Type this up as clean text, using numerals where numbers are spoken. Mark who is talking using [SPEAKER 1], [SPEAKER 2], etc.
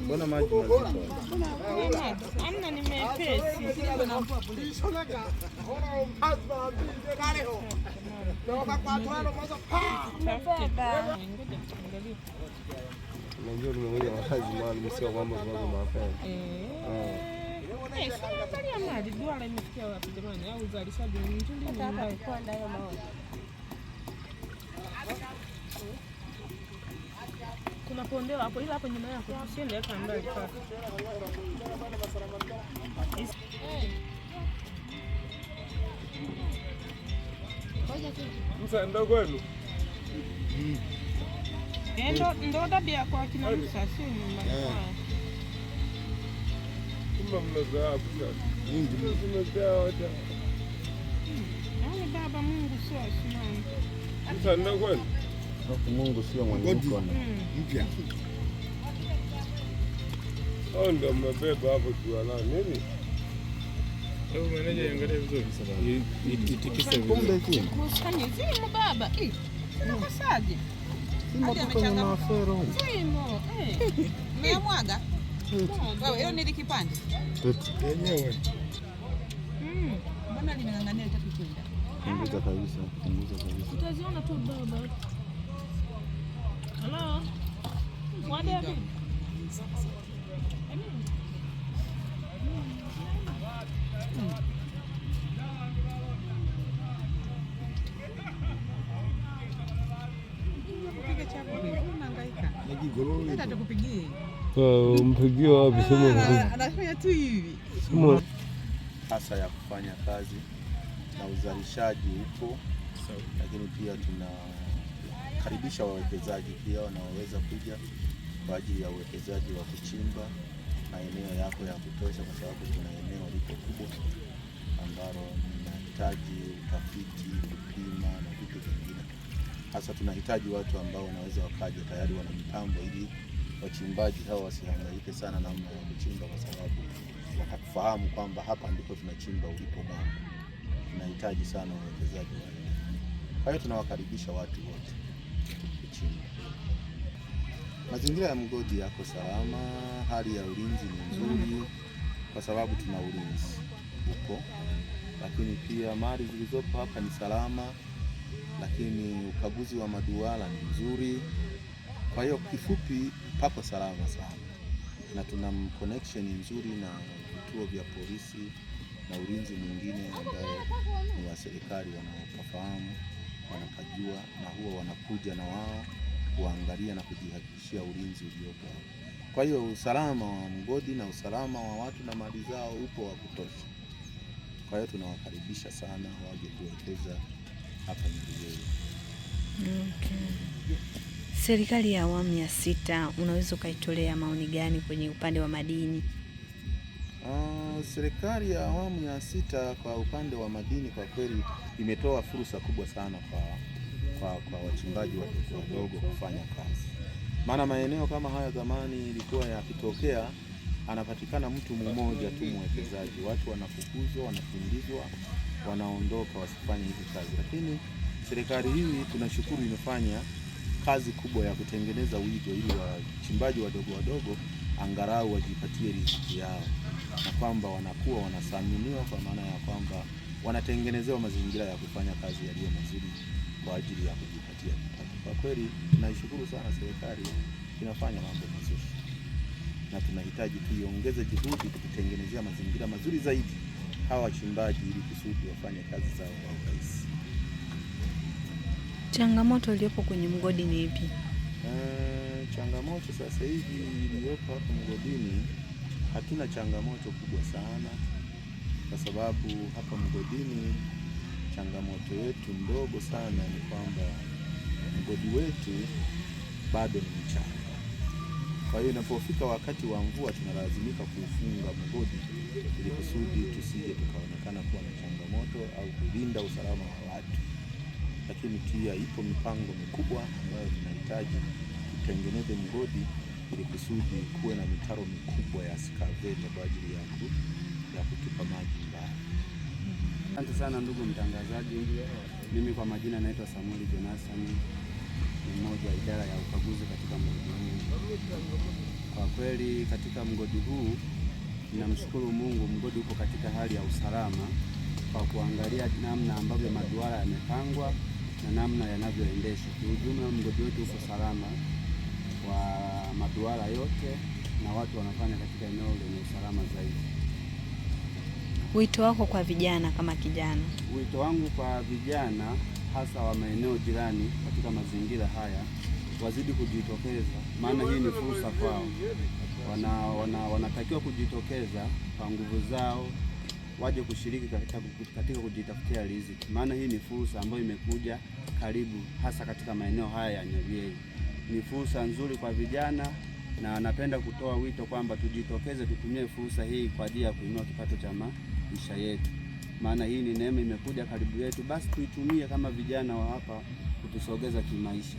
[SPEAKER 1] Mbona maji mazito?
[SPEAKER 2] Amna ni mepesi.
[SPEAKER 1] Unajua nimekuja makazi maalum, sio kwamba tunazo mapema.
[SPEAKER 2] Sasa bali ya maji duara imefikia wapi jamani? Au uzalishaji ni mtindi ni mbaya kwa ndayo maoni. Kuna pondewa hapo, ila hapo nyuma yako tusiende hata mbali kwa.
[SPEAKER 1] Msa ndo kwenu?
[SPEAKER 2] Ndo tabia kwa kina Musa sio nyuma kwa.
[SPEAKER 1] Kumbe mnazahabu sasa. Nyingi mmezaa wote.
[SPEAKER 2] Baba Mungu sio asimama.
[SPEAKER 1] Msa ndo kwenu? Mungu sio mwenye mkono mpya. Ndio mmebeba hapo kiwala nini? Hebu meneja angalia vizuri sababu. Itikise vizuri.
[SPEAKER 2] Kusanya zimu baba. Unakosaje?
[SPEAKER 3] Simo tuko na mafero.
[SPEAKER 2] Simo. Meamwaga? Wewe hiyo ni kipande.
[SPEAKER 1] Yenyewe.
[SPEAKER 2] Mbona linang'ang'ania tatu kwenda?
[SPEAKER 1] Punguza kabisa, punguza kabisa.
[SPEAKER 2] Utaziona tu baba. Hello. What happened?
[SPEAKER 1] Mpigie wapi sema
[SPEAKER 2] anafanya tu hivi.
[SPEAKER 4] Hasa ya kufanya kazi na uzalishaji upo, lakini pia tunakaribisha wawekezaji pia wanaoweza kuja kwa ajili ya uwekezaji wa kuchimba maeneo yako ya kutosha, kwa sababu tuna eneo liko kubwa ambalo linahitaji utafiti, kupima na vitu vingine. Hasa tunahitaji watu ambao wanaweza wakaja tayari wana mitambo, ili wachimbaji hao wasihangaike sana namna ya kuchimba, kwa sababu watafahamu kwamba hapa ndipo tunachimba ulipo mwamba. Tunahitaji sana wawekezaji wale. Kwa hiyo tunawakaribisha watu wote kuchimba. Mazingira ya mgodi yako salama, hali ya ulinzi ni nzuri kwa sababu tuna ulinzi upo, lakini pia mali zilizopo hapa ni salama, lakini ukaguzi wa maduara ni mzuri. Kwa hiyo kifupi pako salama sana, na tuna connection nzuri na vituo vya polisi na ulinzi mwingine ambao ni wa serikali wanaofahamu, wanapajua, na huwa wanakuja na wao kuangalia na kujihakikishia ulinzi uliopo. Kwa hiyo usalama wa mgodi na usalama wa watu na mali zao upo wa kutosha. Kwa hiyo tunawakaribisha sana waje kuwekeza hapa Nyerere.
[SPEAKER 5] Okay. Serikali ya awamu ya 6 unaweza ukaitolea maoni gani kwenye upande wa madini?
[SPEAKER 4] Serikali ya awamu ya 6 kwa upande wa madini kwa kweli imetoa fursa kubwa sana kwa wachimbaji wadogo kufanya kazi. Maana maeneo kama haya zamani ilikuwa yakitokea anapatikana mtu mmoja tu mwekezaji, watu wanafukuzwa, wanafundizwa, wanaondoka wasifanye hizo kazi. Lakini serikali hii tunashukuru imefanya kazi kubwa ya kutengeneza wigo ili wachimbaji wadogo angalau wajipatie riziki yao, na kwamba wanakuwa wanathaminiwa, kwa maana ya kwamba wanatengenezewa mazingira ya kufanya kazi yaliyo mazuri kwa ajili ya kujipatia kipato. Kwa kweli tunaishukuru sana serikali, inafanya mambo mazuri, na tunahitaji tuiongeze juhudi kutengenezea mazingira mazuri zaidi hawa wachimbaji, ili kusudi wafanye kazi zao kwa urahisi.
[SPEAKER 5] Changamoto iliyopo kwenye mgodi ni ipi?
[SPEAKER 4] Changamoto sasa hivi iliyopo hapa mgodini, hatuna changamoto kubwa sana, kwa sababu hapa mgodini changamoto yetu ndogo sana ni kwamba mgodi wetu bado ni mchanga. Kwa hiyo inapofika wakati wa mvua tunalazimika kuufunga mgodi ili kusudi tusije tukaonekana kuwa na changamoto au kulinda usalama wa watu. Lakini pia ipo mipango mikubwa ambayo tunahitaji tutengeneze mgodi ili kusudi kuwe na mitaro mikubwa ya skaveta kwa ajili ya kutupa maji mbali.
[SPEAKER 3] Asante sana ndugu mtangazaji.
[SPEAKER 6] Mimi kwa majina naitwa Samuel Jonathan, ni mmoja wa idara ya ukaguzi katika mgodi huu. Kwa kweli katika mgodi huu ninamshukuru Mungu, mgodi uko katika hali ya usalama kwa kuangalia namna ambavyo maduara yamepangwa na namna yanavyoendeshwa. Kiujumla mgodi wetu uko salama kwa maduara yote na watu wanafanya katika eneo lenye usalama zaidi.
[SPEAKER 5] Wito wako kwa vijana kama kijana? Wito
[SPEAKER 6] wangu kwa vijana hasa wa maeneo jirani katika mazingira haya wazidi kujitokeza, maana hii ni fursa kwao. Wanatakiwa kujitokeza kwa nguvu zao, waje kushiriki katika kujitafutia riziki, maana hii ni fursa ambayo imekuja karibu, hasa katika maeneo haya ya Nyavyei. Ni fursa nzuri kwa vijana na napenda kutoa wito kwamba tujitokeze, tutumie fursa hii kwa ajili ya kuinua kipato cha maisha yetu, maana hii ni neema imekuja karibu yetu, basi tuitumie kama vijana wa hapa kutusogeza kimaisha.